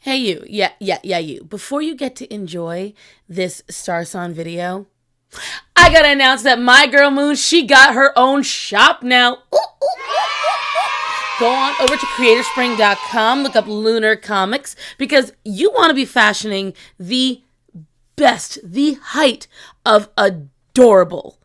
Hey you, yeah, you. Before you get to enjoy this Star Sign video, I gotta announce that my girl Moon, she got her own shop now. Go on over to creatorspring.com, look up Lunar Comics, because you want to be fashioning the best, the height of adorable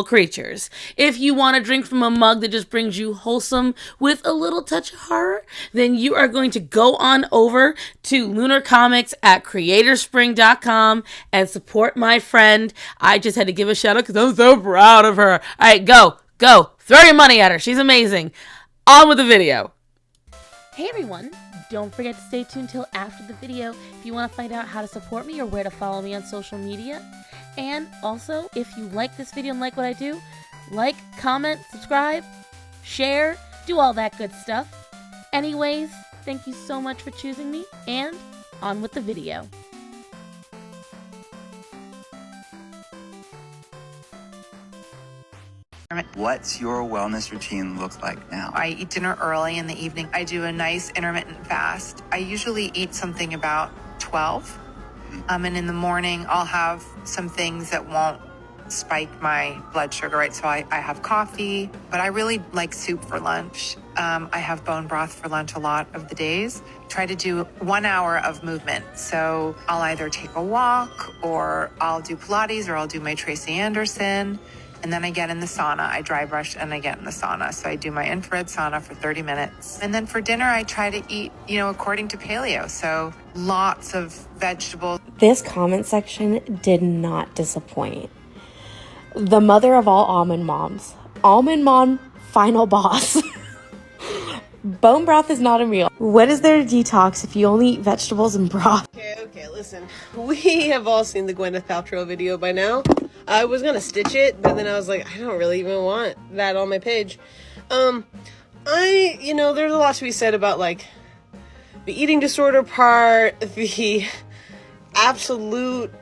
creatures. If you want to drink from a mug that just brings you wholesome with a little touch of horror, then you are going to go on over to Lunar Comics at creatorspring.com and support my friend. I just had to give a shout out because I'm so proud of her. All right, go. Throw your money at her. She's amazing. On with the video. Hey everyone. Don't forget to stay tuned till after the video if you want to find out how to support me or where to follow me on social media. And also, if you like this video and like what I do, like, comment, subscribe, share, do all that good stuff. Anyways, thank you so much for choosing me, and on with the video. What's your wellness routine look like now? I eat dinner early in the evening. I do a nice intermittent fast. I usually eat something about 12. And in the morning, I'll have some things that won't spike my blood sugar, right? So I have coffee, but I really like soup for lunch. I have bone broth for lunch a lot of the days. Try to do 1 hour of movement. So I'll either take a walk or I'll do Pilates or I'll do my Tracy Anderson. And then I get in the sauna. I dry brush and I get in the sauna. So I do my infrared sauna for 30 minutes. And then for dinner, I try to eat, according to paleo. So lots of vegetables. This comment section did not disappoint. The mother of all almond moms. Almond mom, final boss. Bone broth is not a meal. What is there to detox if you only eat vegetables and broth? Okay, listen. We have all seen the Gwyneth Paltrow video by now. I was gonna stitch it, but then I was like, I don't really even want that on my page. There's a lot to be said about, like, the eating disorder part, the absolute,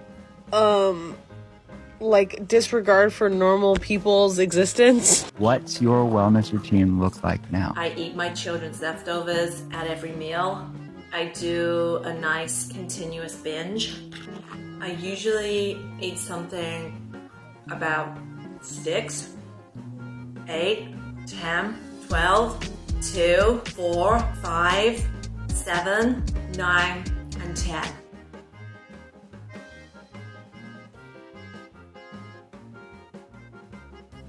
disregard for normal people's existence. What's your wellness routine look like now? I eat my children's leftovers at every meal. I do a nice continuous binge. I usually eat something about 6, 8, 10, 12, 2, 4, 5, 7, 9, and 10.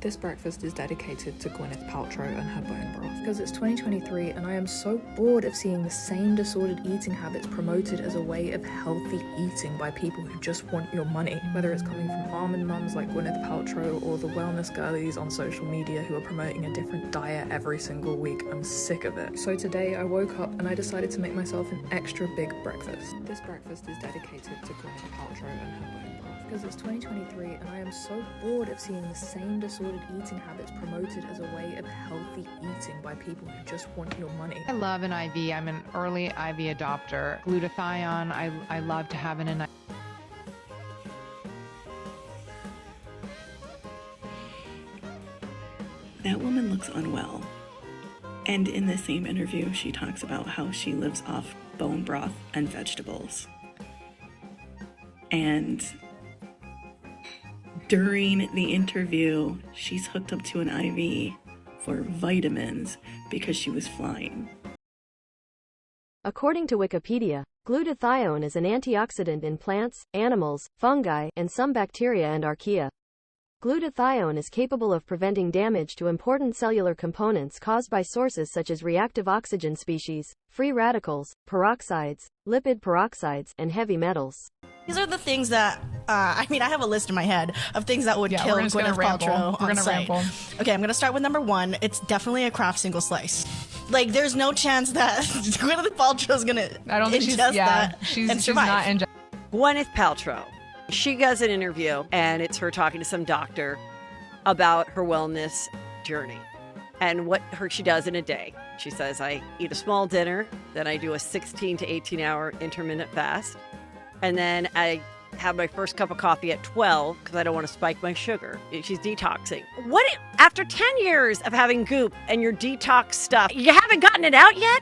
This breakfast is dedicated to Gwyneth Paltrow and her bone broth. Because it's 2023 and I am so bored of seeing the same disordered eating habits promoted as a way of healthy eating by people who just want your money. Whether it's coming from almond mums like Gwyneth Paltrow or the wellness girlies on social media who are promoting a different diet every single week, I'm sick of it. So today I woke up and I decided to make myself an extra big breakfast. This breakfast is dedicated to Gwyneth Paltrow and her bone broth. Because it's 2023 and I am so bored of seeing the same disordered eating habits promoted as a way of healthy eating by people who just want your money. I love an IV. I'm an early IV adopter. Glutathione, I love to have in a night. That woman looks unwell. And in the same interview, she talks about how she lives off bone broth and vegetables. And during the interview, she's hooked up to an IV for vitamins because she was flying. According to Wikipedia, glutathione is an antioxidant in plants, animals, fungi, and some bacteria and archaea. Glutathione is capable of preventing damage to important cellular components caused by sources such as reactive oxygen species, free radicals, peroxides, lipid peroxides, and heavy metals. These are the things that, I have a list in my head of things that would kill Gwyneth Paltrow on site. Okay, I'm going to start with number 1. It's definitely a Kraft single slice. Like, there's no chance that Gwyneth Paltrow's going to ingest that and survive. Gwyneth Paltrow. She does an interview, and it's her talking to some doctor about her wellness journey and what she does in a day. She says, I eat a small dinner, then I do a 16 to 18 hour intermittent fast, and then I have my first cup of coffee at 12 because I don't want to spike my sugar. She's detoxing. After 10 years of having goop and your detox stuff, you haven't gotten it out yet?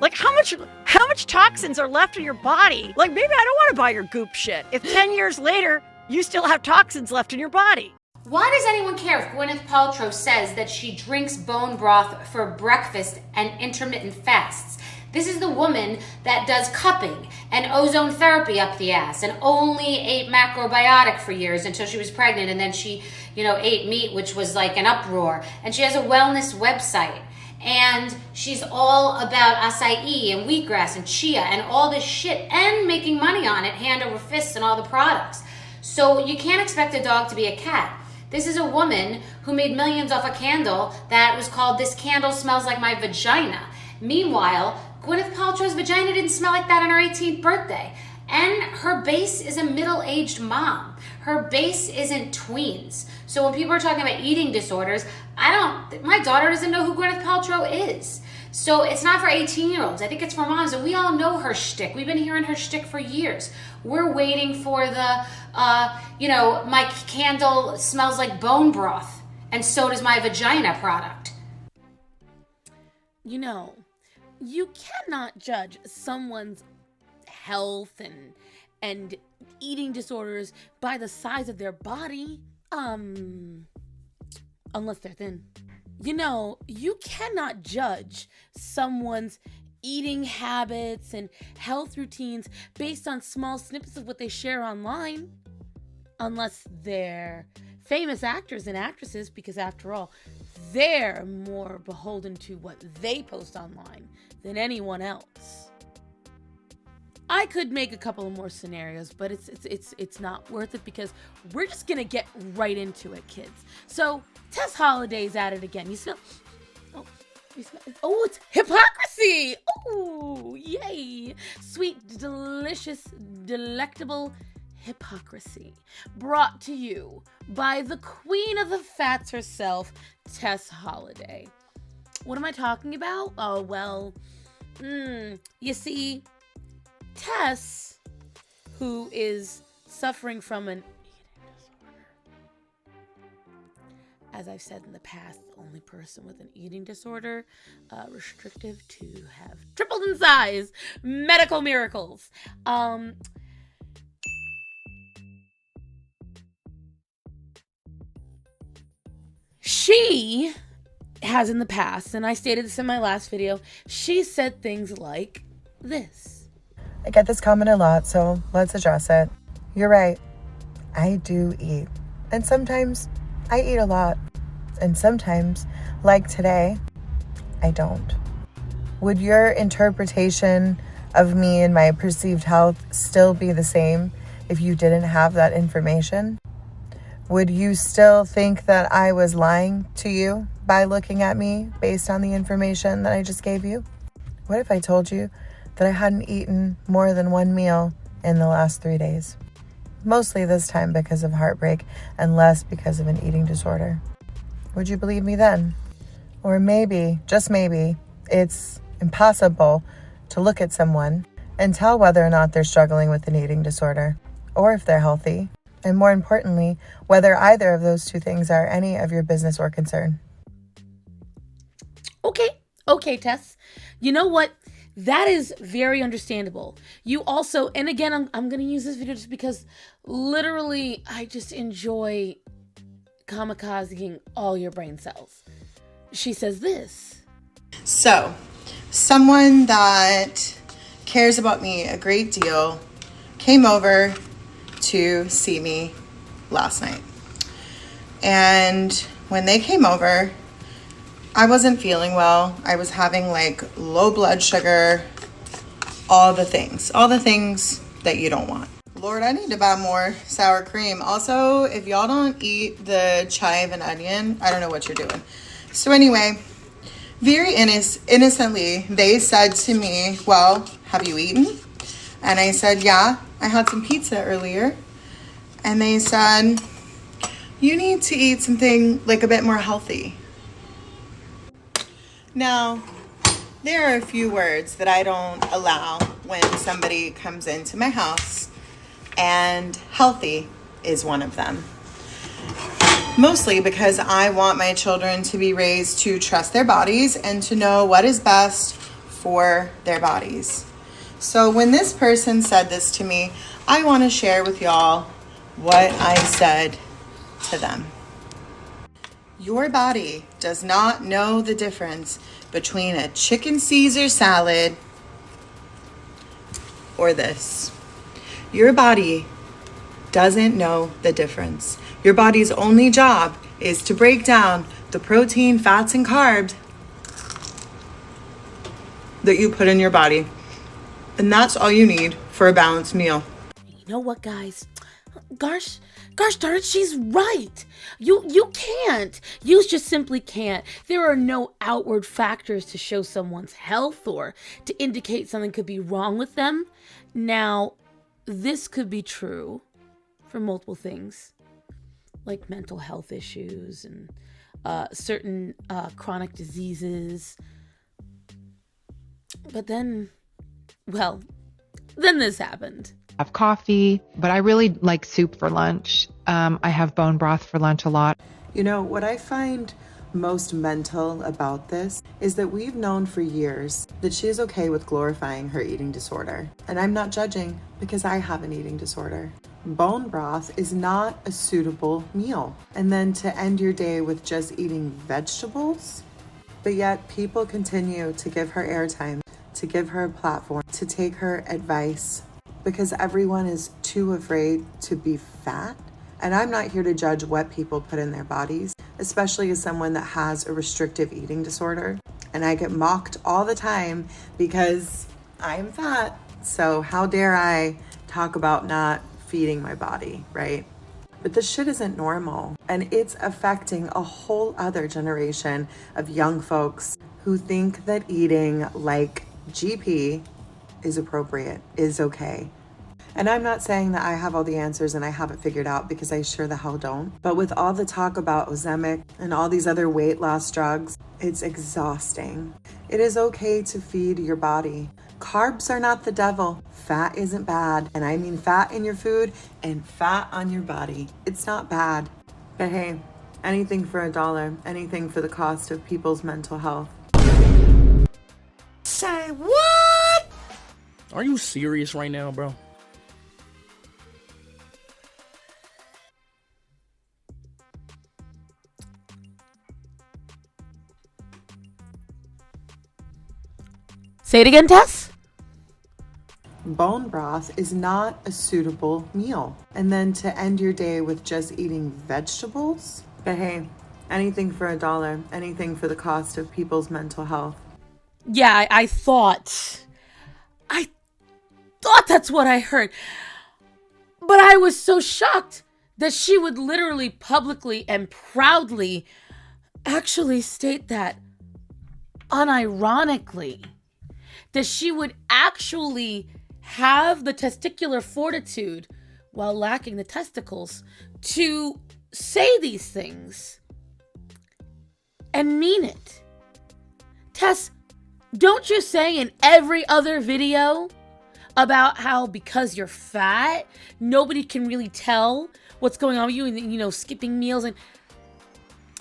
Like how much toxins are left in your body? Like maybe I don't want to buy your goop shit if 10 years later you still have toxins left in your body. Why does anyone care if Gwyneth Paltrow says that she drinks bone broth for breakfast and intermittent fasts? This is the woman that does cupping and ozone therapy up the ass and only ate macrobiotic for years until she was pregnant, and then she, ate meat, which was like an uproar. And she has a wellness website. And she's all about acai and wheatgrass and chia and all this shit and making money on it hand over fist and all the products. So you can't expect a dog to be a cat. This is a woman who made millions off a candle that was called This Candle Smells Like My Vagina. Meanwhile, Gwyneth Paltrow's vagina didn't smell like that on her 18th birthday. And her base is a middle-aged mom. Her base isn't tweens. So when people are talking about eating disorders, my daughter doesn't know who Gwyneth Paltrow is. So it's not for 18-year-olds. I think it's for moms, and we all know her shtick. We've been hearing her shtick for years. We're waiting for the, my candle smells like bone broth, and so does my vagina product. You cannot judge someone's health and eating disorders by the size of their body, unless they're thin. You cannot judge someone's eating habits and health routines based on small snippets of what they share online, unless they're famous actors and actresses, because after all, they're more beholden to what they post online than anyone else. I could make a couple of more scenarios, but it's not worth it because we're just gonna get right into it, kids. So Tess Holliday's at it again. You smell? Oh, it's Hypocrisy. Oh, yay! Sweet, delicious, delectable Hypocrisy, brought to you by the queen of the fats herself, Tess Holliday. What am I talking about? Oh, well, you see, Tess, who is suffering from an eating disorder. As I've said in the past, the only person with an eating disorder, restrictive to have tripled in size, medical miracles. She has in the past, and I stated this in my last video, she said things like this. I get this comment a lot, so let's address it. You're right. I do eat. And sometimes I eat a lot. And sometimes, like today, I don't. Would your interpretation of me and my perceived health still be the same if you didn't have that information? Would you still think that I was lying to you by looking at me based on the information that I just gave you? What if I told you that I hadn't eaten more than one meal in the last 3 days? Mostly this time because of heartbreak and less because of an eating disorder. Would you believe me then? Or maybe, just maybe, it's impossible to look at someone and tell whether or not they're struggling with an eating disorder, or if they're healthy, and more importantly, whether either of those two things are any of your business or concern. Okay, Tess. You know what? That is very understandable. You also, and again, I'm going to use this video just because literally I just enjoy kamikazing all your brain cells. She says this. So, someone that cares about me a great deal came over to see me last night. And when they came over, I wasn't feeling well. I was having low blood sugar, all the things that you don't want. Lord, I need to buy more sour cream. Also, if y'all don't eat the chive and onion, I don't know what you're doing. So anyway, very innocently, they said to me, well, have you eaten? And I said, yeah, I had some pizza earlier. And they said, you need to eat something a bit more healthy. Now, there are a few words that I don't allow when somebody comes into my house, and healthy is one of them. Mostly because I want my children to be raised to trust their bodies and to know what is best for their bodies. So when this person said this to me, I want to share with y'all what I said to them. Your body does not know the difference between a chicken Caesar salad or this. Your body doesn't know the difference. Your body's only job is to break down the protein, fats, and carbs that you put in your body. And that's all you need for a balanced meal. You know what, guys? Gosh darn it, she's right. You can't. You just simply can't. There are no outward factors to show someone's health or to indicate something could be wrong with them. Now, this could be true for multiple things, like mental health issues and certain chronic diseases. But then this happened. I have coffee, but I really like soup for lunch. I have bone broth for lunch a lot. You know, what I find most mental about this is that we've known for years that she is okay with glorifying her eating disorder. And I'm not judging because I have an eating disorder. Bone broth is not a suitable meal. And then to end your day with just eating vegetables, but yet people continue to give her airtime, to give her a platform, to take her advice, because everyone is too afraid to be fat. And I'm not here to judge what people put in their bodies, especially as someone that has a restrictive eating disorder. And I get mocked all the time because I'm fat. So how dare I talk about not feeding my body, right? But this shit isn't normal. And it's affecting a whole other generation of young folks who think that eating like GP is appropriate, is okay. And I'm not saying that I have all the answers and I have it figured out, because I sure the hell don't. But with all the talk about Ozempic and all these other weight loss drugs, it's exhausting. It is okay to feed your body. Carbs are not the devil. Fat isn't bad. And I mean fat in your food and fat on your body. It's not bad. But hey, anything for $1, anything for the cost of people's mental health. Say what? Are you serious right now, bro? Say it again, Tess. Bone broth is not a suitable meal. And then to end your day with just eating vegetables? But hey, anything for $1, anything for the cost of people's mental health. Yeah, I thought that's what I heard. But I was so shocked that she would literally publicly and proudly actually state that unironically. That she would actually have the testicular fortitude while lacking the testicles to say these things and mean it. Tess, don't you say in every other video about how because you're fat, nobody can really tell what's going on with you, and, you know, skipping meals, and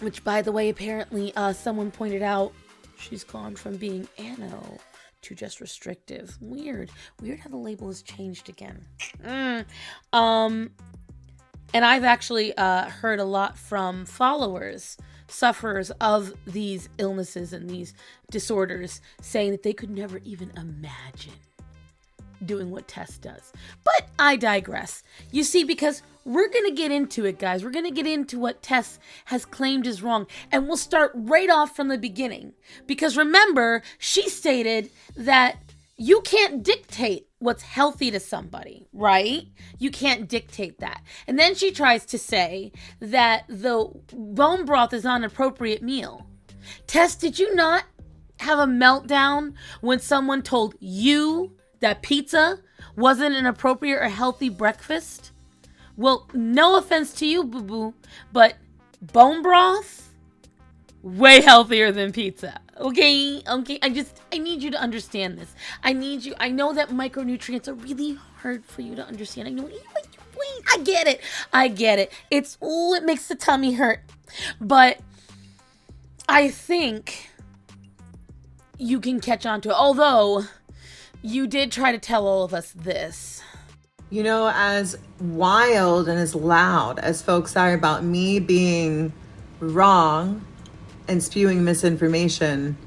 which, by the way, apparently someone pointed out she's gone from being ano to just restrictive. Weird how the label has changed again. And I've actually heard a lot from followers, sufferers of these illnesses and these disorders, saying that they could never even imagine doing what Tess does. But I digress. You see, because we're going to get into it, guys. We're going to get into what Tess has claimed is wrong. And we'll start right off from the beginning. Because remember, she stated that you can't dictate what's healthy to somebody, right? You can't dictate that. And then she tries to say that the bone broth is not an appropriate meal. Tess, did you not have a meltdown when someone told you that pizza wasn't an appropriate or healthy breakfast? Well, no offense to you, boo-boo, but bone broth, way healthier than pizza. Okay, I need you to understand this. I know that micronutrients are really hard for you to understand. I know, I get it. It makes the tummy hurt. But I think you can catch on to it. Although, you did try to tell all of us this. You know, as wild and as loud as folks are about me being wrong and spewing misinformation,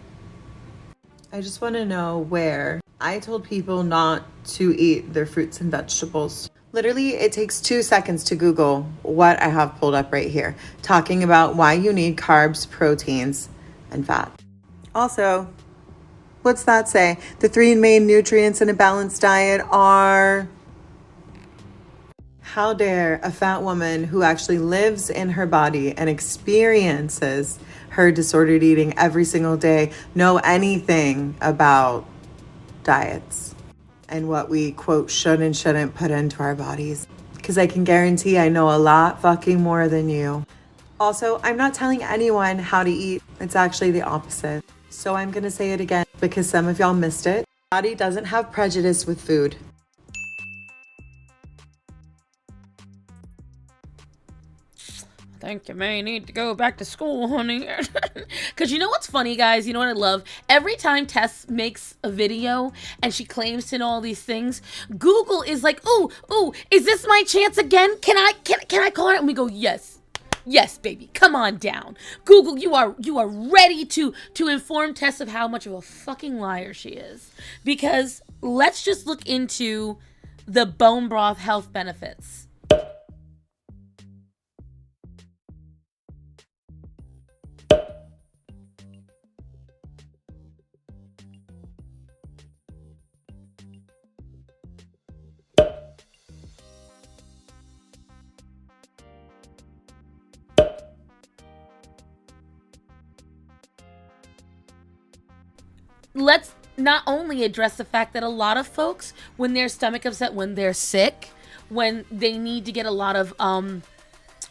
I just want to know where I told people not to eat their fruits and vegetables. Literally, it takes 2 seconds to Google what I have pulled up right here, talking about why you need carbs, proteins, and fat. Also, what's that say? The 3 main nutrients in a balanced diet are... How dare a fat woman who actually lives in her body and experiences her disordered eating every single day know anything about diets and what we, quote, should and shouldn't put into our bodies. Because I can guarantee I know a lot fucking more than you. Also, I'm not telling anyone how to eat. It's actually the opposite. So I'm going to say it again because some of y'all missed it. Body doesn't have prejudice with food. I think you may need to go back to school, honey. Because you know what's funny, guys? You know what I love? Every time Tess makes a video and she claims to know all these things, Google is like, ooh, is this my chance again? Can I call it? And we go, yes. Yes, baby. Come on down. Google, you are ready to inform Tess of how much of a fucking liar she is. Because let's just look into the bone broth health benefits. Let's not only address the fact that a lot of folks, when their stomach upset, when they're sick, when they need to get a lot of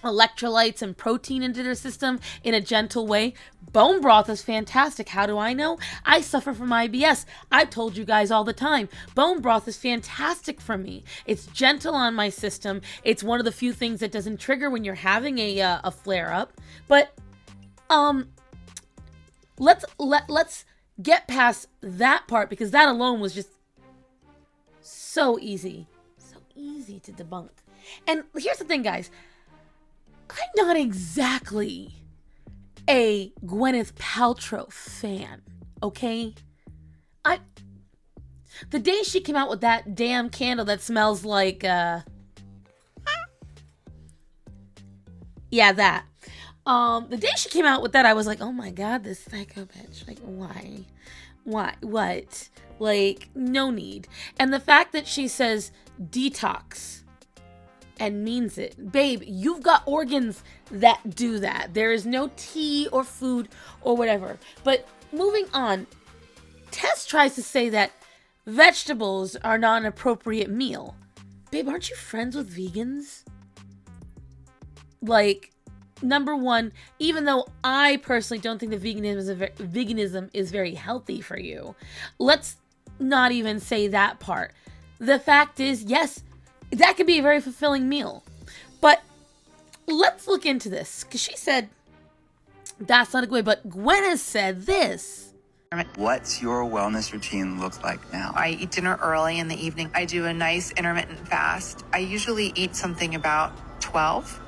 electrolytes and protein into their system in a gentle way, bone broth is fantastic. How do I know? I suffer from IBS. I've told you guys all the time. Bone broth is fantastic for me. It's gentle on my system. It's one of the few things that doesn't trigger when you're having a flare up. But let's get past that part, because that alone was just so easy to debunk. And here's the thing, guys. I'm not exactly a Gwyneth Paltrow fan, okay? The day she came out with that damn candle that smells like, that. The day she came out with that, I was like, oh my god, this psycho bitch. Like, why? What? Like, no need. And the fact that she says detox and means it. Babe, you've got organs that do that. There is no tea or food or whatever. But moving on, Tess tries to say that vegetables are not an appropriate meal. Babe, aren't you friends with vegans? Like, number one, even though I personally don't think that veganism is very healthy for you, let's not even say that part. The fact is, yes, that could be a very fulfilling meal. But let's look into this, because she said that's not a good way, but Gwyneth said this. What's your wellness routine look like now? I eat dinner early in the evening. I do a nice intermittent fast. I usually eat something about 12.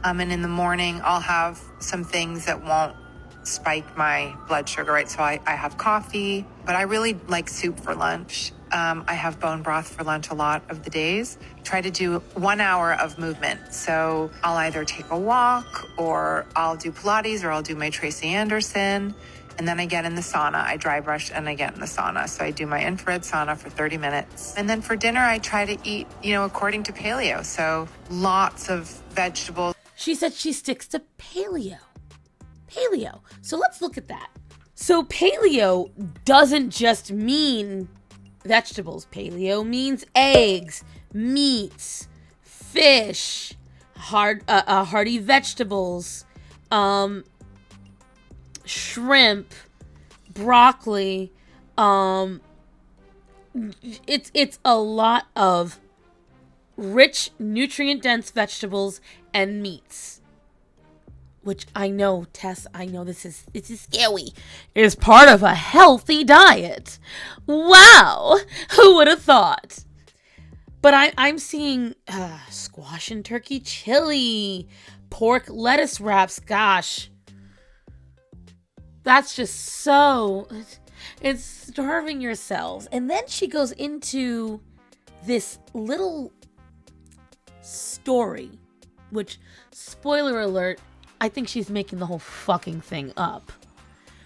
And in the morning, I'll have some things that won't spike my blood sugar, right? So I have coffee, but I really like soup for lunch. I have bone broth for lunch a lot of the days. Try to do 1 hour of movement. So I'll either take a walk, or I'll do Pilates, or I'll do my Tracy Anderson. And then I get in the sauna. I dry brush and I get in the sauna. So I do my infrared sauna for 30 minutes. And then for dinner, I try to eat, according to paleo. So lots of vegetables. She said she sticks to paleo. So let's look at that. So paleo doesn't just mean vegetables. Paleo means eggs, meats, fish, hearty vegetables, shrimp, broccoli. It's a lot of rich, nutrient-dense vegetables and meats. which I know, Tess, I know this is scary, is part of a healthy diet. Wow, who would have thought? But I'm seeing squash and turkey chili, pork lettuce wraps. Gosh, that's just so, it's starving yourselves. And then she goes into this little story, which, spoiler alert, I think she's making the whole fucking thing up.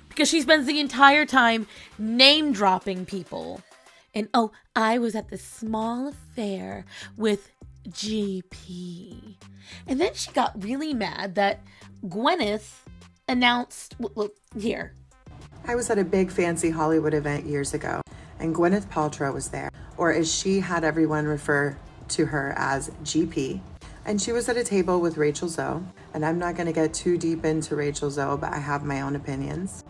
Because she spends the entire time name dropping people. And oh, I was at this small affair with GP. And then she got really mad that Gwyneth announced, well, here. I was at a big fancy Hollywood event years ago, and Gwyneth Paltrow was there, or as she had everyone refer to her as GP. And she was at a table with Rachel Zoe, and I'm not going to get too deep into Rachel Zoe, but I have my own opinions.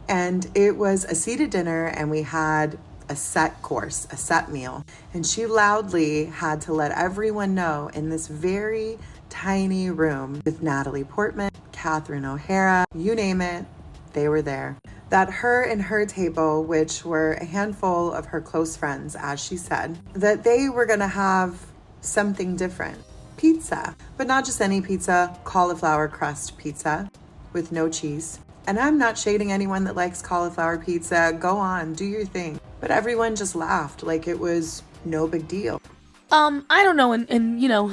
And it was a seated dinner, and we had a set course, a set meal. And she loudly had to let everyone know in this very tiny room with Natalie Portman, Catherine O'Hara, you name it, they were there, that her and her table, which were a handful of her close friends, as she said, that they were going to have something different. Pizza, but not just any pizza, cauliflower crust pizza with no cheese. And I'm not shading anyone that likes cauliflower pizza. Go on, do your thing. But everyone just laughed like it was no big deal. I don't know, and you know,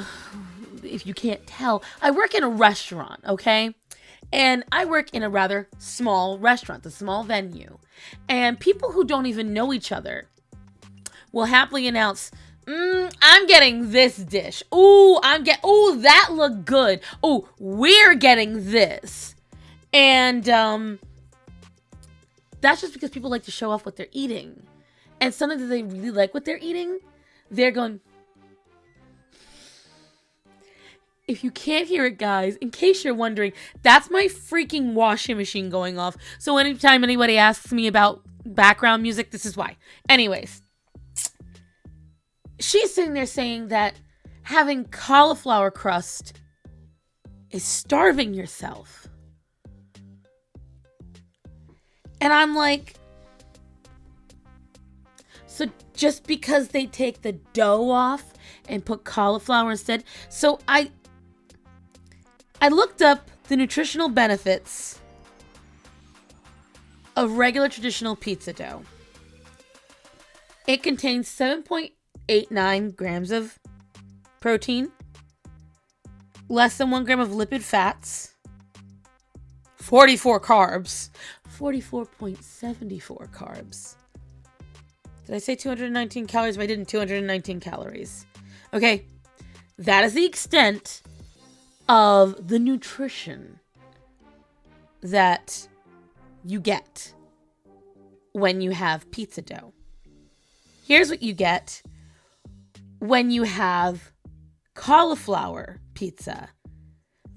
if you can't tell, I work in a restaurant, okay? And I work in a rather small restaurant, a small venue. And people who don't even know each other will happily announce, I'm getting this dish. Ooh, that looked good. Ooh, we're getting this. And that's just because people like to show off what they're eating. And something that they really like what they're eating, they're going. If you can't hear it, guys, in case you're wondering, that's my freaking washing machine going off. So anytime anybody asks me about background music, this is why. Anyways, she's sitting there saying that having cauliflower crust is starving yourself. And I'm like, so just because they take the dough off and put cauliflower instead. So I looked up the nutritional benefits of regular traditional pizza dough. It contains 7.89 grams of protein, less than 1 gram of lipid fats, 44 carbs, 44.74 carbs. Did I say 219 calories? If I didn't, 219 calories. Okay, that is the extent of the nutrition that you get when you have pizza dough. Here's what you get when you have cauliflower pizza.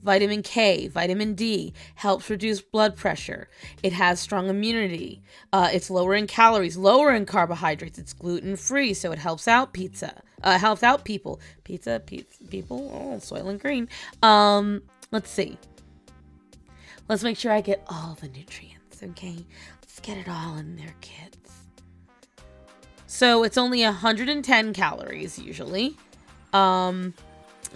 Vitamin K, vitamin D, helps reduce blood pressure. It has strong immunity. It's lower in calories, lower in carbohydrates. It's gluten-free, so it helps out helps out people. People? Oh, Soylent Green. Let's see. Let's make sure I get all the nutrients, okay? Let's get it all in there, kids. So it's only 110 calories, usually. Let's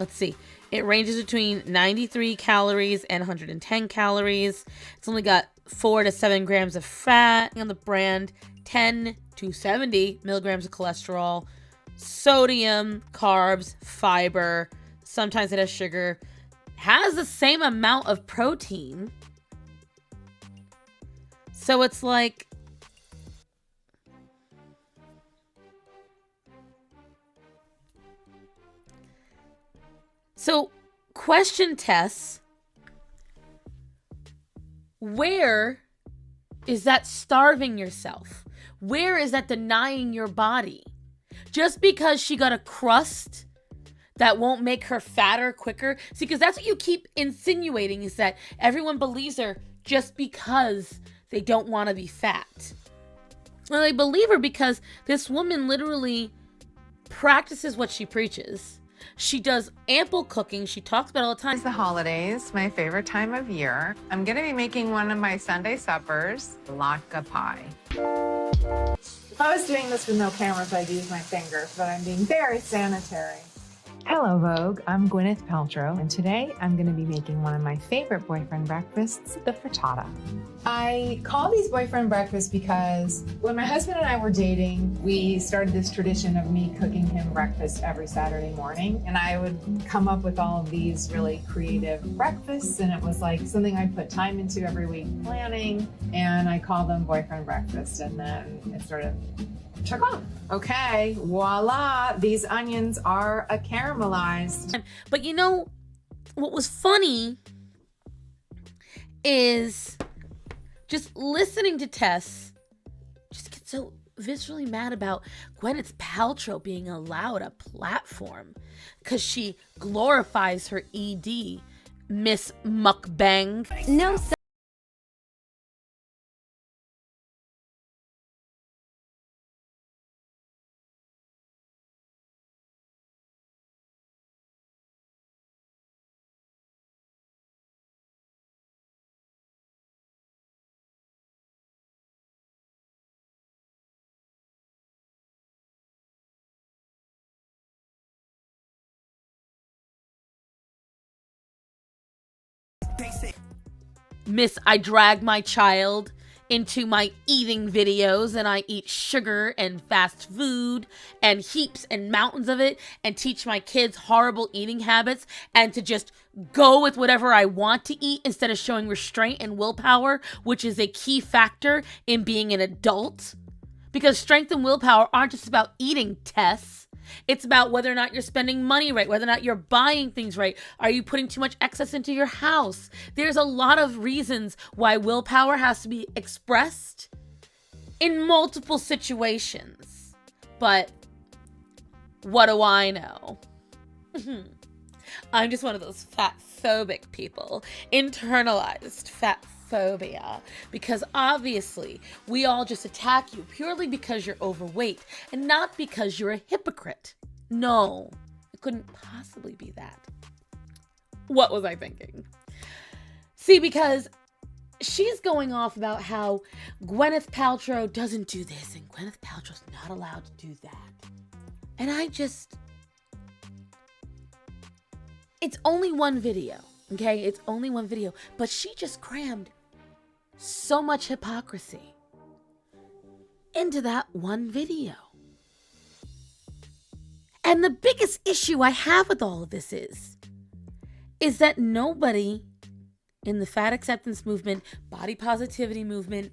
see. It ranges between 93 calories and 110 calories. It's only got 4 to 7 grams of fat on the brand, 10 to 70 milligrams of cholesterol, sodium, carbs, fiber. Sometimes it has sugar. Has the same amount of protein. So it's like, so, question, Tess, where is that starving yourself? Where is that denying your body? Just because she got a crust that won't make her fatter quicker? See, because that's what you keep insinuating, is that everyone believes her just because they don't want to be fat. Well, they believe her because this woman literally practices what she preaches. She does ample cooking. She talks about it all the time. It's the holidays, my favorite time of year. I'm gonna be making one of my Sunday suppers, latke pie. If I was doing this with no cameras, I'd use my fingers, but I'm being very sanitary. Hello, Vogue. I'm Gwyneth Paltrow, and today I'm going to be making one of my favorite boyfriend breakfasts, the frittata. I call these boyfriend breakfasts because when my husband and I were dating, we started this tradition of me cooking him breakfast every Saturday morning, and I would come up with all of these really creative breakfasts, and it was like something I put time into every week planning, and I call them boyfriend breakfasts, and then it sort of took off. Okay, voila, these onions are caramelized. But you know, what was funny is just listening to Tess just get so viscerally mad about Gwyneth Paltrow being allowed a platform because she glorifies her ED, Miss Mukbang. No. Miss, I drag my child into my eating videos and I eat sugar and fast food and heaps and mountains of it and teach my kids horrible eating habits and to just go with whatever I want to eat instead of showing restraint and willpower, which is a key factor in being an adult. Because strength and willpower aren't just about eating, Tess. It's about whether or not you're spending money right, whether or not you're buying things right. Are you putting too much excess into your house? There's a lot of reasons why willpower has to be expressed in multiple situations. But what do I know? I'm just one of those fat phobic people, internalized fat phobia, because obviously we all just attack you purely because you're overweight and not because you're a hypocrite. No, it couldn't possibly be that. What was I thinking? See, because she's going off about how Gwyneth Paltrow doesn't do this and Gwyneth Paltrow's not allowed to do that. And it's only one video, okay? It's only one video, but she just crammed so much hypocrisy into that one video. And the biggest issue I have with all of this is that nobody in the fat acceptance movement, body positivity movement,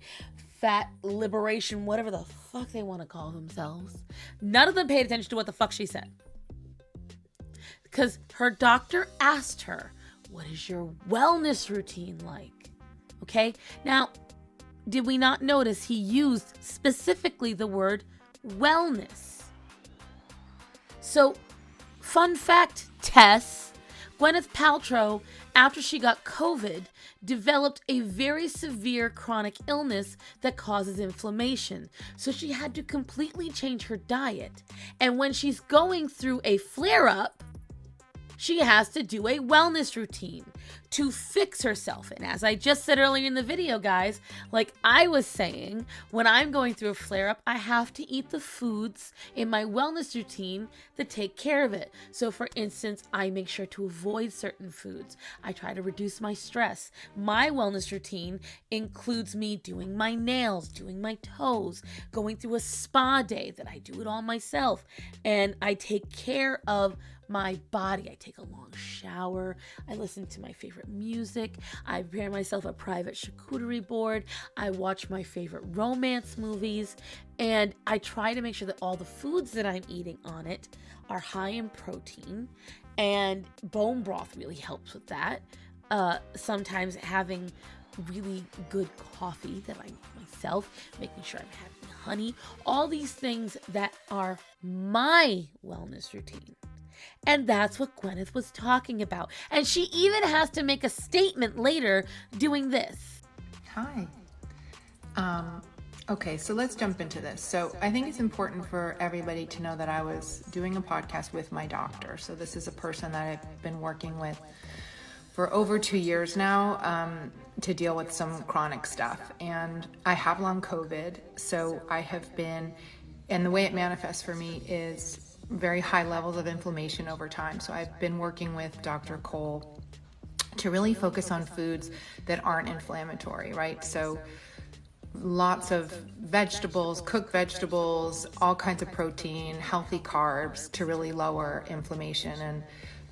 fat liberation, whatever the fuck they want to call themselves, none of them paid attention to what the fuck she said. Because her doctor asked her, what is your wellness routine like? Okay, now, did we not notice he used specifically the word wellness? So, fun fact, Tess, Gwyneth Paltrow, after she got COVID, developed a very severe chronic illness that causes inflammation. So she had to completely change her diet. And when she's going through a flare-up, she has to do a wellness routine to fix herself. And as I just said earlier in the video, guys, like I was saying, when I'm going through a flare-up, I have to eat the foods in my wellness routine that take care of it. So for instance, I make sure to avoid certain foods. I try to reduce my stress. My wellness routine includes me doing my nails, doing my toes, going through a spa day that I do it all myself. And I take care of my body. I take a long shower. I listen to my favorite music. I prepare myself a private charcuterie board. I watch my favorite romance movies. And I try to make sure that all the foods that I'm eating on it are high in protein. And bone broth really helps with that. Sometimes having really good coffee that I make myself, making sure I'm having honey. All these things that are my wellness routine. And that's what Gwyneth was talking about. And she even has to make a statement later doing this. Hi. Okay, so let's jump into this. So I think it's important for everybody to know that I was doing a podcast with my doctor. So this is a person that I've been working with for over 2 years now to deal with some chronic stuff. And I have long COVID, so I have been, and the way it manifests for me is very high levels of inflammation over time. So I've been working with Dr. Cole to really focus on foods that aren't inflammatory, right? So lots of vegetables, cooked vegetables, all kinds of protein, healthy carbs to really lower inflammation.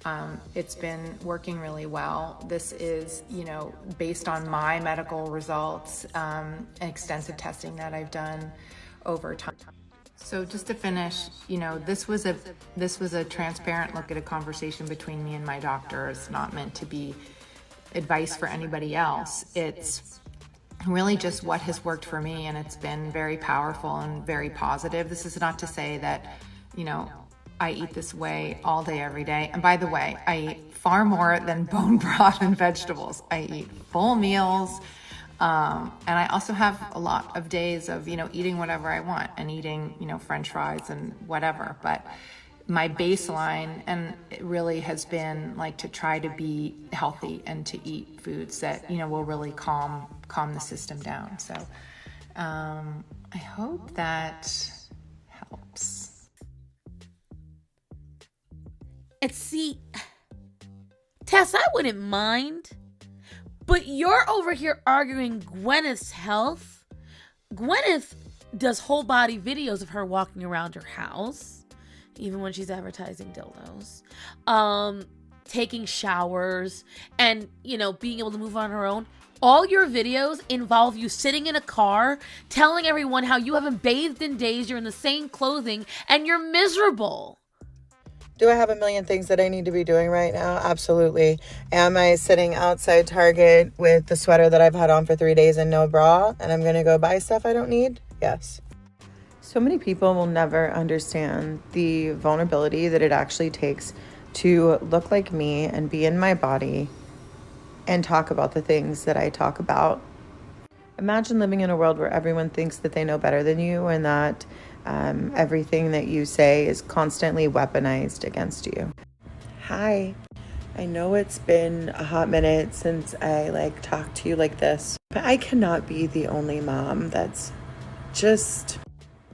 And it's been working really well. This is, based on my medical results, extensive testing that I've done over time. So just to finish, this was a transparent look at a conversation between me and my doctor. It's not meant to be advice for anybody else. It's really just what has worked for me, and it's been very powerful and very positive. This is not to say that, I eat this way all day, every day. And by the way, I eat far more than bone broth and vegetables. I eat full meals. And I also have a lot of days of, eating whatever I want and eating, French fries and whatever. But my baseline, and it really has been like to try to be healthy and to eat foods that, will really calm the system down. So I hope that helps. And see, Tess, I wouldn't mind, but you're over here arguing Gwyneth's health. Gwyneth does whole body videos of her walking around her house, even when she's advertising dildos, taking showers, and, being able to move on her own. All your videos involve you sitting in a car, telling everyone how you haven't bathed in days, you're in the same clothing, and you're miserable. Do I have a million things that I need to be doing right now? Absolutely. Am I sitting outside Target with the sweater that I've had on for 3 days and no bra, and I'm going to go buy stuff I don't need? Yes. So many people will never understand the vulnerability that it actually takes to look like me and be in my body and talk about the things that I talk about. Imagine living in a world where everyone thinks that they know better than you and that everything that you say is constantly weaponized against you. Hi. I know it's been a hot minute since I talked to you like this, but I cannot be the only mom that's just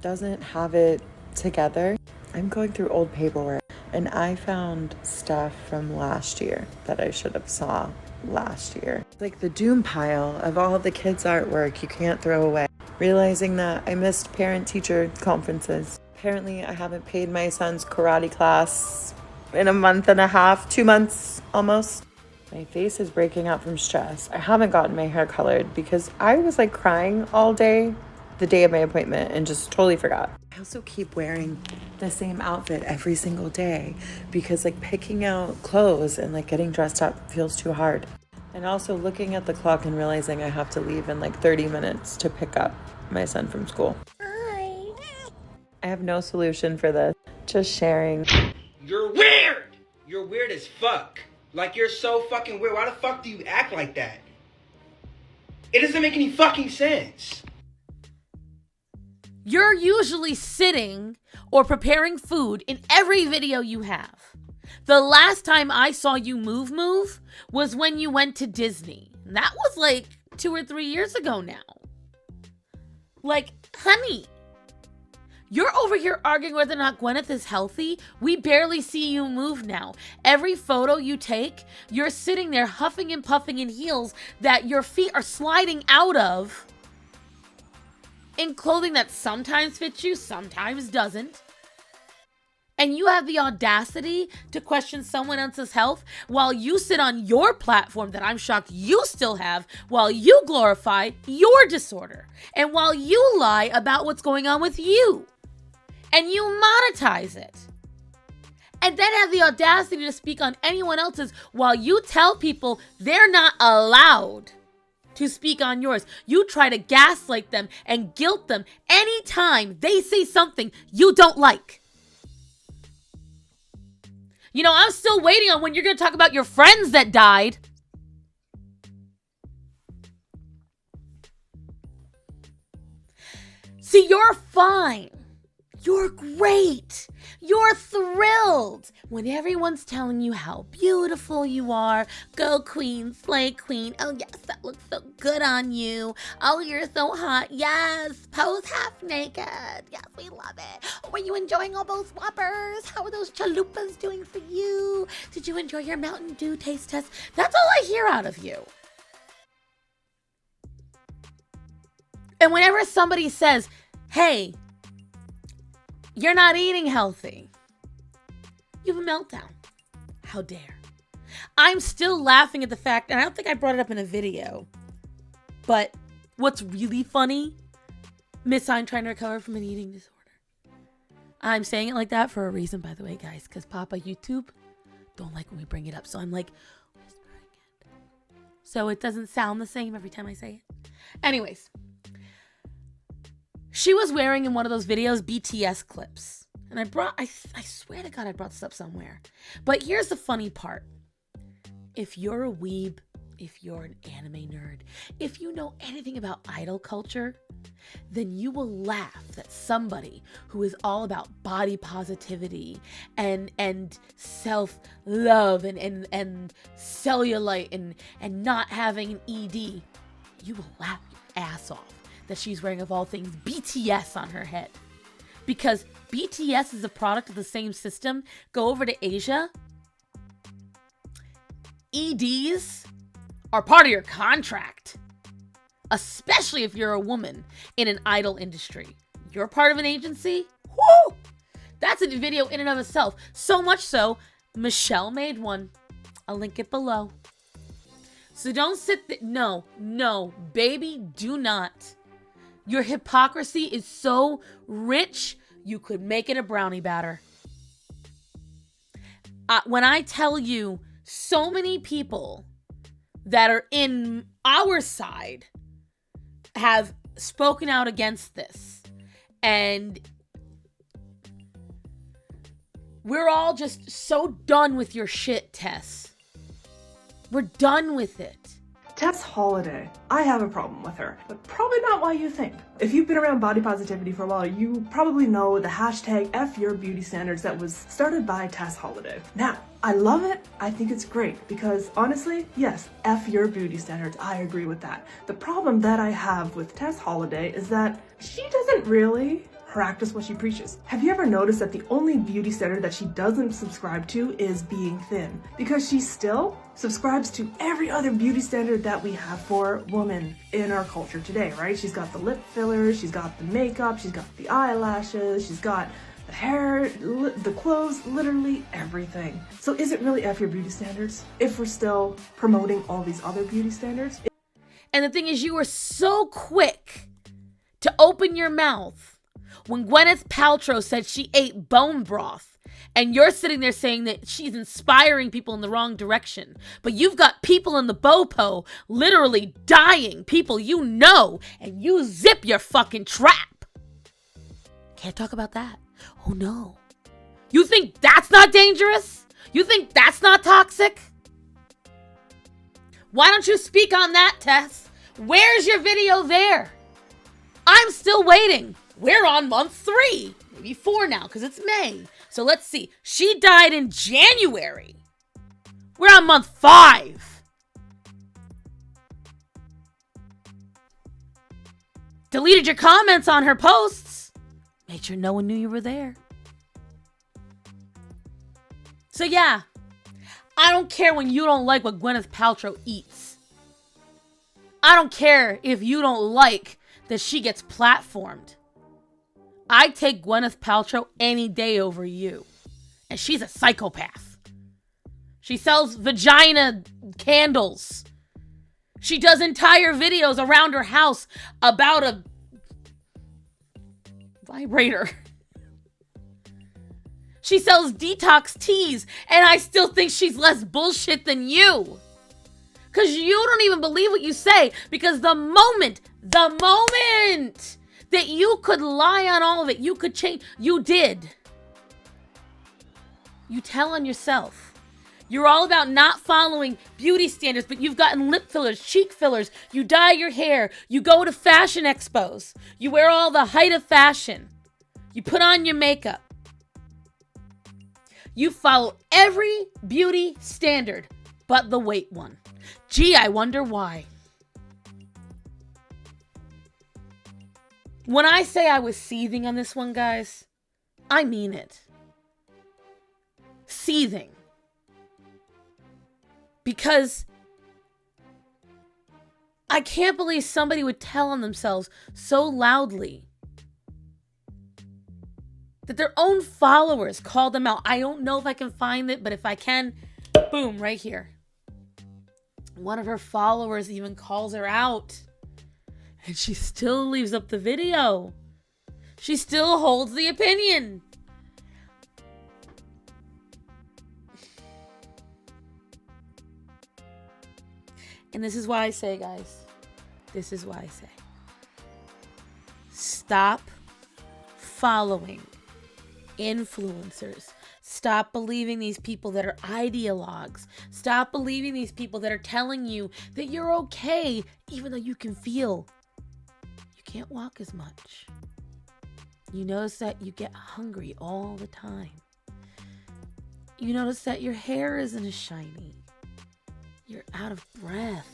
doesn't have it together. I'm going through old paperwork and I found stuff from last year that I should have saw last year. Like the doom pile of all the kids' artwork you can't throw away. Realizing that I missed parent-teacher conferences. Apparently, I haven't paid my son's karate class in a month and a half, 2 months almost. My face is breaking out from stress. I haven't gotten my hair colored because I was crying all day the day of my appointment and just totally forgot. I also keep wearing the same outfit every single day because picking out clothes and getting dressed up feels too hard. And also looking at the clock and realizing I have to leave in 30 minutes to pick up my son from school. Hi. I have no solution for this. Just sharing. You're weird! You're weird as fuck. You're so fucking weird. Why the fuck do you act like that? It doesn't make any fucking sense. You're usually sitting or preparing food in every video you have. The last time I saw you move was when you went to Disney. That was 2 or 3 years ago now. Honey, you're over here arguing whether or not Gwyneth is healthy. We barely see you move now. Every photo you take, you're sitting there huffing and puffing in heels that your feet are sliding out of, in clothing that sometimes fits you, sometimes doesn't. And you have the audacity to question someone else's health while you sit on your platform that I'm shocked you still have, while you glorify your disorder, and while you lie about what's going on with you. And you monetize it. And then have the audacity to speak on anyone else's while you tell people they're not allowed to speak on yours. You try to gaslight them and guilt them anytime they say something you don't like. I'm still waiting on when you're going to talk about your friends that died. See, you're fine. You're great. You're thrilled when everyone's telling you how beautiful you are. Go queen, slay queen. Oh yes, that looks so good on you. Oh, you're so hot. Yes, pose half naked. Yes, we love it. Were you enjoying all those whoppers? How are those chalupas doing for you? Did you enjoy your Mountain Dew taste test? That's all I hear out of you. And whenever somebody says, hey, you're not eating healthy, you have a meltdown. How dare. I'm still laughing at the fact, and I don't think I brought it up in a video, but what's really funny, Miss I'm trying to recover from an eating disorder. I'm saying it like that for a reason, by the way, guys, because Papa YouTube don't like when we bring it up. So I'm like whispering it, so it doesn't sound the same every time I say it. Anyways, she was wearing in one of those videos BTS clips. And I swear to God I brought this up somewhere. But here's the funny part. If you're a weeb, if you're an anime nerd, if you know anything about idol culture, then you will laugh that somebody who is all about body positivity and self-love and cellulite and not having an ED, you will laugh your ass off that she's wearing, of all things, BTS on her head. Because BTS is a product of the same system. Go over to Asia. EDs are part of your contract. Especially if you're a woman in an idol industry. You're part of an agency? Whoo! That's a video in and of itself. So much so, Michelle made one. I'll link it below. So don't sit there. No, baby, do not. Your hypocrisy is so rich, you could make it a brownie batter. When I tell you, so many people that are in our side have spoken out against this. And we're all just so done with your shit, Tess. We're done with it. Tess Holiday. I have a problem with her, but probably not why you think. If you've been around body positivity for a while, you probably know the hashtag #FYourBeautyStandards that was started by Tess Holiday. Now, I love it. I think it's great because honestly, yes, F your beauty standards. I agree with that. The problem that I have with Tess Holiday is that she doesn't really practice what she preaches. Have you ever noticed that the only beauty standard that she doesn't subscribe to is being thin? Because she still subscribes to every other beauty standard that we have for women in our culture today, right? She's got the lip fillers, she's got the makeup, she's got the eyelashes, she's got the hair, the clothes, literally everything. So is it really F your beauty standards if we're still promoting all these other beauty standards? And the thing is, you were so quick to open your mouth when Gwyneth Paltrow said she ate bone broth, and you're sitting there saying that she's inspiring people in the wrong direction. But you've got people in the BoPo literally dying, people you know, and you zip your fucking trap. Can't talk about that. Oh no. You think that's not dangerous? You think that's not toxic? Why don't you speak on that, Tess? Where's your video there? I'm still waiting. We're on month 3, maybe 4 now, because it's May. So let's see. She died in January. We're on month 5. Deleted your comments on her posts. Made sure no one knew you were there. So yeah, I don't care when you don't like what Gwyneth Paltrow eats. I don't care if you don't like that she gets platformed. I take Gwyneth Paltrow any day over you. And she's a psychopath. She sells vagina candles. She does entire videos around her house about a vibrator. She sells detox teas, and I still think she's less bullshit than you. Because you don't even believe what you say. Because the moment that you could lie on all of it, you could change. You did. You tell on yourself. You're all about not following beauty standards, but you've gotten lip fillers, cheek fillers. You dye your hair. You go to fashion expos. You wear all the height of fashion. You put on your makeup. You follow every beauty standard but the weight one. Gee, I wonder why. When I say I was seething on this one, guys, I mean it. Seething. Because I can't believe somebody would tell on themselves so loudly that their own followers called them out. I don't know if I can find it, but if I can, boom, right here. One of her followers even calls her out. And she still leaves up the video. She still holds the opinion. And this is why I say, guys, this is why I say, stop following influencers. Stop believing these people that are ideologues. Stop believing these people that are telling you that you're okay, even though you can feel you can't walk as much. You notice that you get hungry all the time. You notice that your hair isn't as shiny. You're out of breath.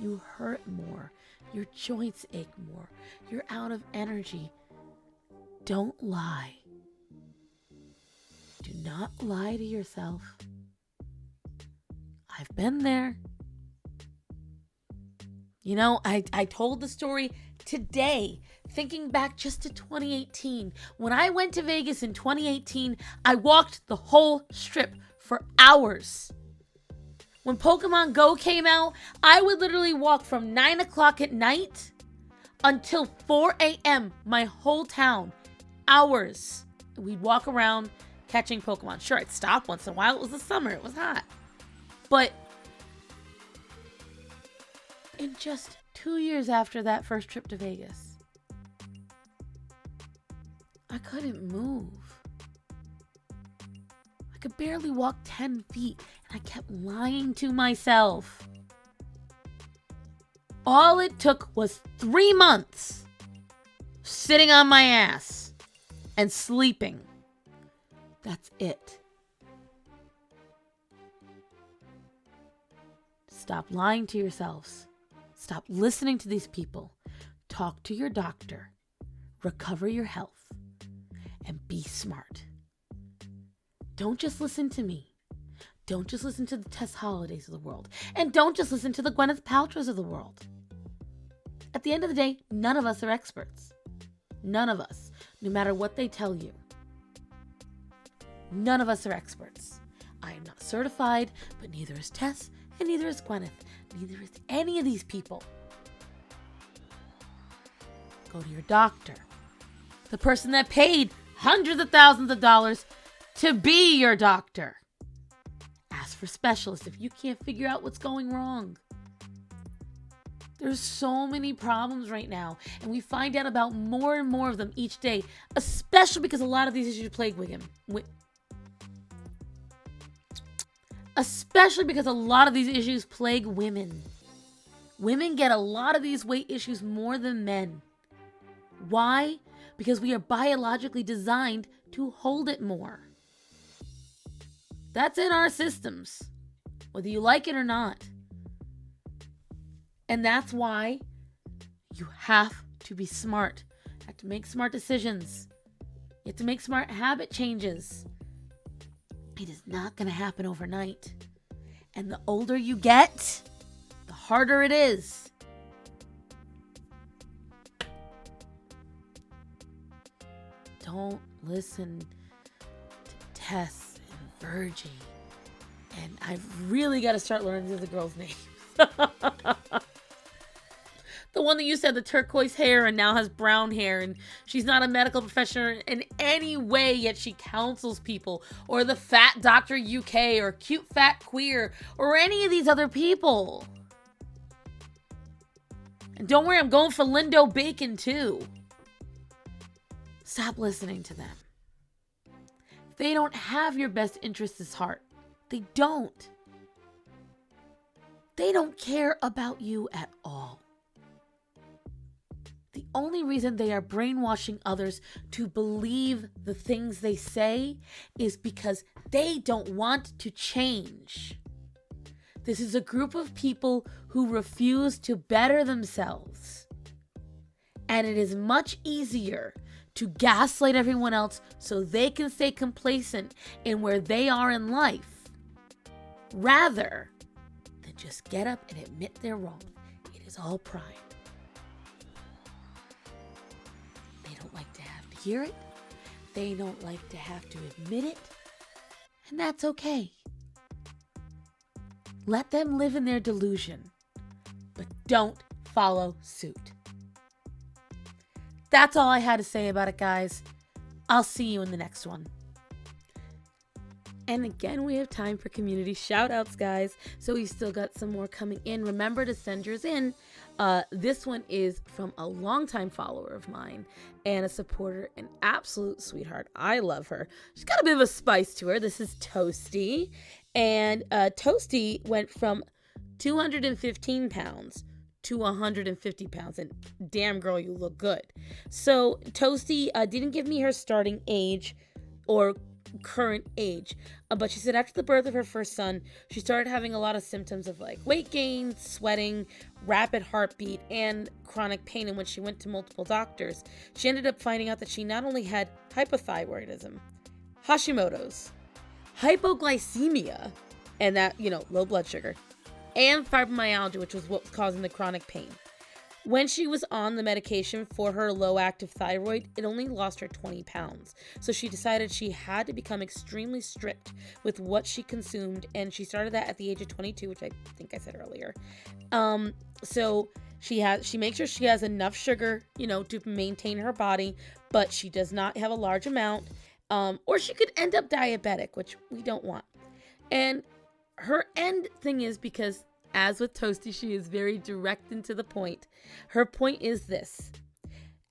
You hurt more. Your joints ache more. You're out of energy. Don't lie. Do not lie to yourself. I've been there. You know, I told the story today, thinking back just to 2018. When I went to Vegas in 2018, I walked the whole strip for hours. When Pokemon Go came out, I would literally walk from 9 o'clock at night until 4 a.m. my whole town. Hours. We'd walk around catching Pokemon. Sure, I'd stop once in a while. It was the summer. It was hot. But in just 2 years after that first trip to Vegas, I couldn't move. I could barely walk 10 feet, and I kept lying to myself. All it took was 3 months sitting on my ass and sleeping. That's it. Stop lying to yourselves. Stop listening to these people. Talk to your doctor. Recover your health. And be smart. Don't just listen to me. Don't just listen to the Tess Holidays of the world. And don't just listen to the Gwyneth Paltrows of the world. At the end of the day, none of us are experts. None of us, no matter what they tell you. None of us are experts. I am not certified, but neither is Tess, and neither is Gwyneth. Neither is any of these people. Go to your doctor. The person that paid hundreds of thousands of dollars to be your doctor. Ask for specialists if you can't figure out what's going wrong. There's so many problems right now, and we find out about more and more of them each day, especially because a lot of these issues plague women. Especially because a lot of these issues plague women. Women get a lot of these weight issues more than men. Why? Because we are biologically designed to hold it more. That's in our systems, whether you like it or not. And that's why you have to be smart. You have to make smart decisions. You have to make smart habit changes. It is not going to happen overnight. And the older you get, the harder it is. Don't listen to Tess and Virgie. And I've really got to start learning the girls' names. The one that used to have the turquoise hair and now has brown hair, and she's not a medical professional in any way, yet she counsels people. Or the fat Dr. UK, or cute fat queer, or any of these other people. And don't worry, I'm going for Lindo Bacon too. Stop listening to them. They don't have your best interests at heart. They don't. They don't care about you at all. The only reason they are brainwashing others to believe the things they say is because they don't want to change. This is a group of people who refuse to better themselves. And it is much easier to gaslight everyone else so they can stay complacent in where they are in life, rather than just get up and admit they're wrong. It is all pride. They don't like to have to hear it. They don't like to have to admit it. And that's okay. Let them live in their delusion, but don't follow suit. That's all I had to say about it, guys. I'll see you in the next one. And again, we have time for community shout outs, guys. So we've still got some more coming in. Remember to send yours in. This one is from a longtime follower of mine and a supporter, an absolute sweetheart. I love her. She's got a bit of a spice to her. This is Toasty. And Toasty went from 215 pounds to 150 pounds. And damn, girl, you look good. So Toasty didn't give me her starting age or current age, but she said after the birth of her first son, she started having a lot of symptoms of like weight gain, sweating, rapid heartbeat, and chronic pain. And when she went to multiple doctors, she ended up finding out that she not only had hypothyroidism, Hashimoto's, hypoglycemia, and that, low blood sugar, and fibromyalgia, which was what was causing the chronic pain. When she was on the medication for her low active thyroid, it only lost her 20 pounds. So she decided she had to become extremely strict with what she consumed, and she started that at the age of 22, which I think I said earlier. So she makes sure she has enough sugar, to maintain her body, but she does not have a large amount, or she could end up diabetic, which we don't want. And her end thing is, because as with Toasty, she is very direct and to the point. Her point is this: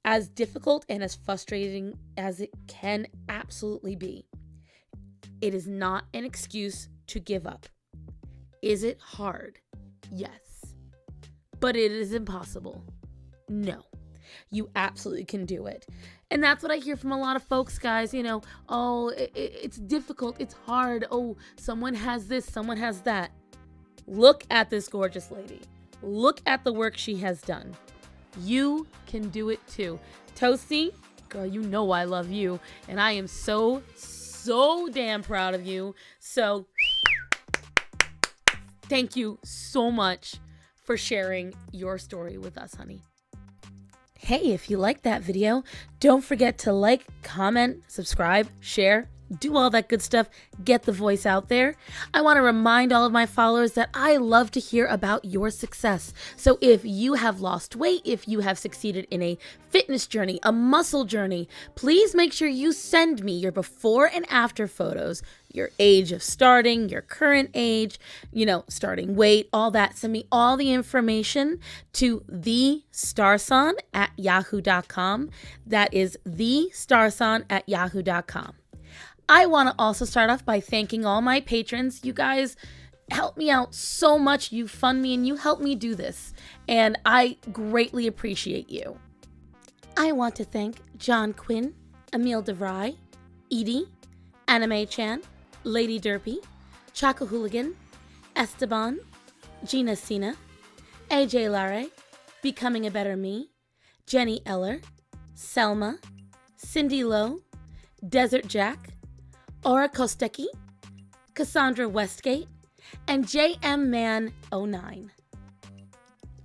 as difficult and as frustrating as it can absolutely be, it is not an excuse to give up. Is it hard? Yes. But it is impossible? No. You absolutely can do it. And that's what I hear from a lot of folks, guys. It's difficult, it's hard. Oh, someone has this, someone has that. Look at this gorgeous lady. Look at the work she has done. You can do it too. Toasty, girl, you know I love you. And I am so damn proud of you. So thank you so much for sharing your story with us, honey. Hey, if you liked that video, don't forget to like, comment, subscribe, share, do all that good stuff, get the voice out there. I want to remind all of my followers that I love to hear about your success. So if you have lost weight, if you have succeeded in a fitness journey, a muscle journey, please make sure you send me your before and after photos, your age of starting, your current age, starting weight, all that. Send me all the information to thestarson@yahoo.com. That is thestarson@yahoo.com. I want to also start off by thanking all my patrons. You guys help me out so much. You fund me and you help me do this. And I greatly appreciate you. I want to thank John Quinn, Emile DeVry, Edie, Anime Chan, Lady Derpy, Chaka Hooligan, Esteban, Gina Sina, AJ Lare, Becoming a Better Me, Jenny Eller, Selma, Cindy Lowe, Desert Jack, Aura Kostecki, Cassandra Westgate, and JMMan09.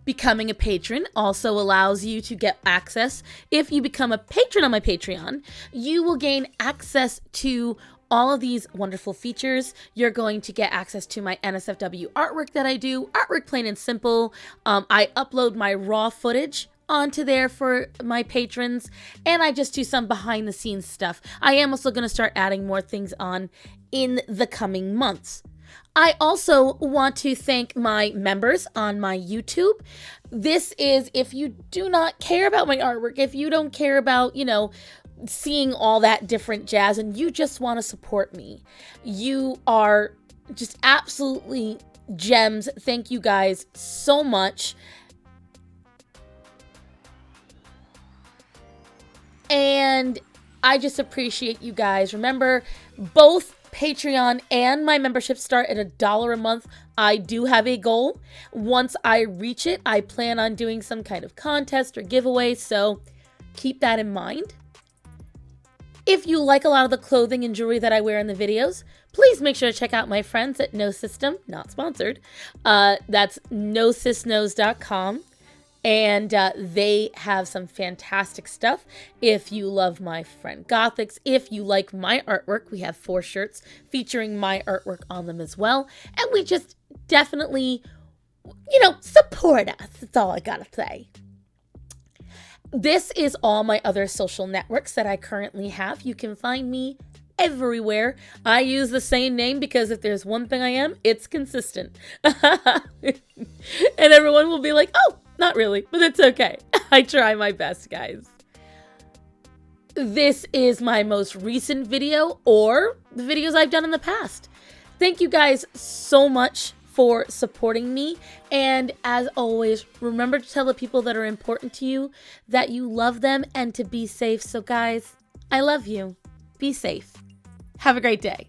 Becoming a patron also allows you to get access. If you become a patron on my Patreon, you will gain access to all of these wonderful features. You're going to get access to my NSFW artwork that I do, artwork plain and simple. I upload my raw footage onto there for my patrons, and I just do some behind the scenes stuff. I am also going to start adding more things on in the coming months. I also want to thank my members on my YouTube. This is if you do not care about my artwork, if you don't care about, seeing all that different jazz and you just want to support me. You are just absolutely gems. Thank you guys so much. And I just appreciate you guys. Remember, both Patreon and my membership start at $1 a month. I do have a goal. Once I reach it, I plan on doing some kind of contest or giveaway, so keep that in mind. If you like a lot of the clothing and jewelry that I wear in the videos, please make sure to check out my friends at No System, not sponsored. That's nosysnose.com. And they have some fantastic stuff. If you love my friend Gothix, if you like my artwork, we have 4 shirts featuring my artwork on them as well. And we just definitely, support us. That's all I gotta say. This is all my other social networks that I currently have. You can find me everywhere. I use the same name because if there's one thing I am, it's consistent. And everyone will be like, oh, not really, but it's okay. I try my best, guys. This is my most recent video or the videos I've done in the past. Thank you guys so much for supporting me. And as always, remember to tell the people that are important to you that you love them and to be safe. So guys, I love you. Be safe. Have a great day.